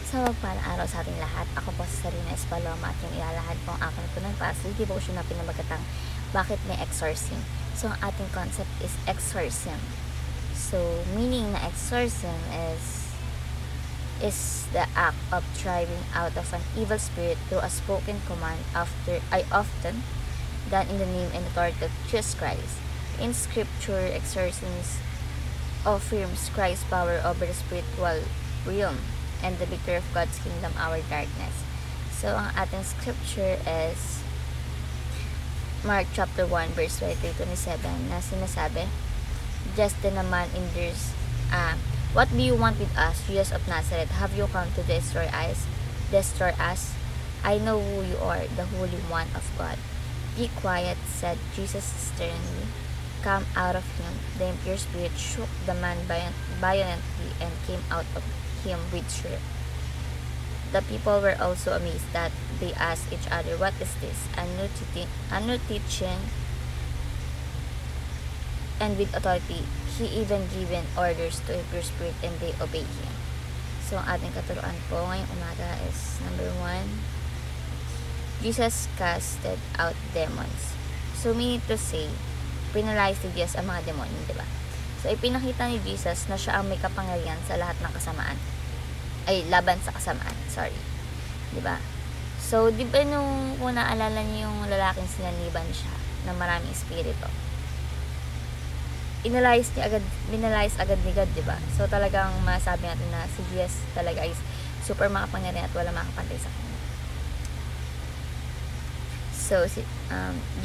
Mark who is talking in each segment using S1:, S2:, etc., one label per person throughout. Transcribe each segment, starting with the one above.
S1: Sa mapagpalang araw sa ating lahat, ako po si Sarina Espaloma at yung ilalahad po ang aking tunang pastor devotion na pinamagatang Bakit May Exorcism. So, ang ating concept is exorcism. So, meaning na exorcism is the act of driving out of an evil spirit through a spoken command often done in the name and authority of Jesus Christ. In Scripture, exorcism affirms Christ's power over the spiritual realm and the victory of God's kingdom over darkness. So, ang ating scripture is Mark chapter 1 verse 23-27 na sinasabi, Just then a man endures, What do you want with us, Jesus of Nazareth? Have you come to destroy us? I know who you are, the Holy One of God. Be quiet, said Jesus sternly. Come out of him. The impure spirit shook the man violently and came out of him with shriek. The people were also amazed that they asked each other, What is this? A new teaching, and with authority, he even given orders to impure spirit and they obey him. So, ang ating katuruan po ngayong umaga is number 1, Jesus casted out demons. So, meaning to say, pinalize ni Jesus ang mga demonyo, di ba? So, ipinakita ni Jesus na siya ang may kapangyarihan sa lahat ng kasamaan. Laban sa kasamaan, sorry. Di ba? So, di ba nung naalala niyo yung lalaking sinaniban siya ng maraming espiritu? Binalize agad ni God, di ba? So, talagang masabi natin na si Jesus talaga ay super makapangyarihan at wala makapantay sa kanya. So,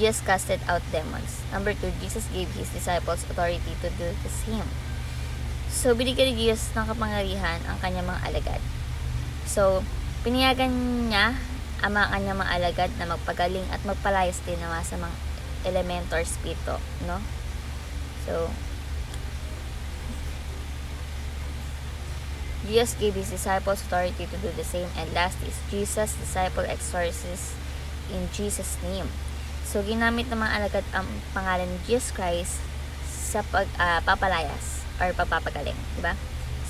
S1: Jesus casted out demons. Number 2, Jesus gave his disciples authority to do the same. So, binigyan ni Jesus ng kapangyarihan ang kanyang mga alagad. So, pinayagan niya ang mga kanyang mga alagad na magpagaling at magpalayas din naman sa mga elemento or spirito, no? So, Jesus gave his disciples authority to do the same. And last is, Jesus' disciple exorcists in Jesus' name. So, ginamit ng mga alagad ang pangalan ni Jesus Christ sa papalayas or pagpapagaling, diba?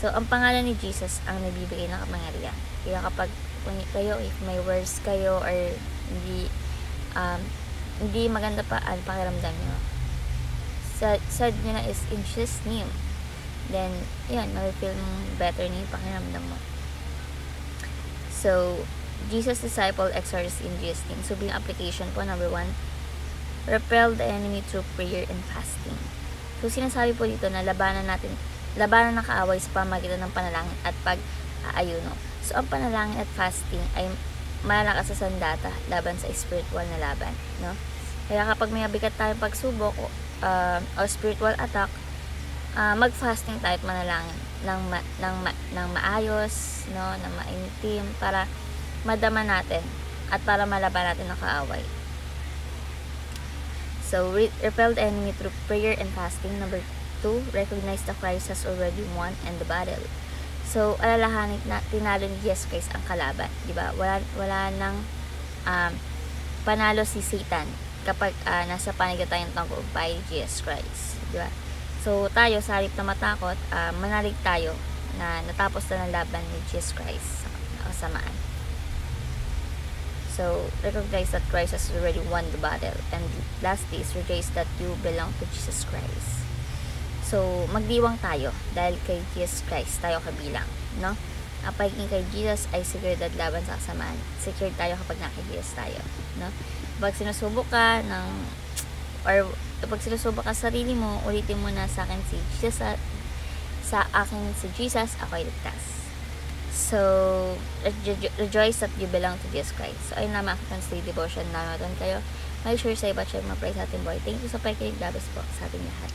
S1: So, ang pangalan ni Jesus ang nagbibigay ng kapangyarihan. Kaya kapag kayo, if may words kayo or hindi maganda pa ang pakiramdam nyo, said nyo na is in Jesus' name. Then, yan, ma-feel better na yung pakiramdam mo. So, Jesus' disciple exorcist in Jesus' name. So, bilang application po, number 1, repel the enemy through prayer and fasting. So, sinasabi po dito na labanan ng kaaway sa pamagitan ng panalangin at pag-aayuno. So, ang panalangin at fasting ay malakas sa sandata laban sa spiritual na laban, no? Kaya kapag may bigat tayong pagsubok o spiritual attack, mag-fasting tayo at manalangin ng maayos, no, ng maintim para madama natin at para malaban natin ang kaaway. So, repel the enemy through prayer and fasting. Number 2, recognize that Christ has already won and the battle. So, alalahanin na tinalo ni Jesus Christ ang kalaban, di ba? Wala nang panalo si Satan kapag nasa panigatan ng tagumpay ni Jesus Christ, di ba? So, tayo sa halip na matakot, manalig tayo na natapos na ng laban ni Jesus Christ sa kasamaan. So, recognize that Christ has already won the battle. And lastly is rejoice that you belong to Jesus Christ. So, magdiwang tayo dahil kay Jesus Christ tayo kabilang, no? Ang pagiging kay Jesus ay seguridad laban sa kasamaan. Secure tayo kapag naki-Jesus tayo, no? Pag sinusubok ka pag sinusubok ka sa sarili mo, ulitin mo na sa akin si Jesus, sa akin si Jesus, ako'y ligtas. So, rejoice that you belong to Jesus Christ. So, ayun naman ang daily devotion na natin kayo. Make sure sa iba, share mga praise sa ating boy. Thank you sa pakikinig. God bless po sa ating lahat.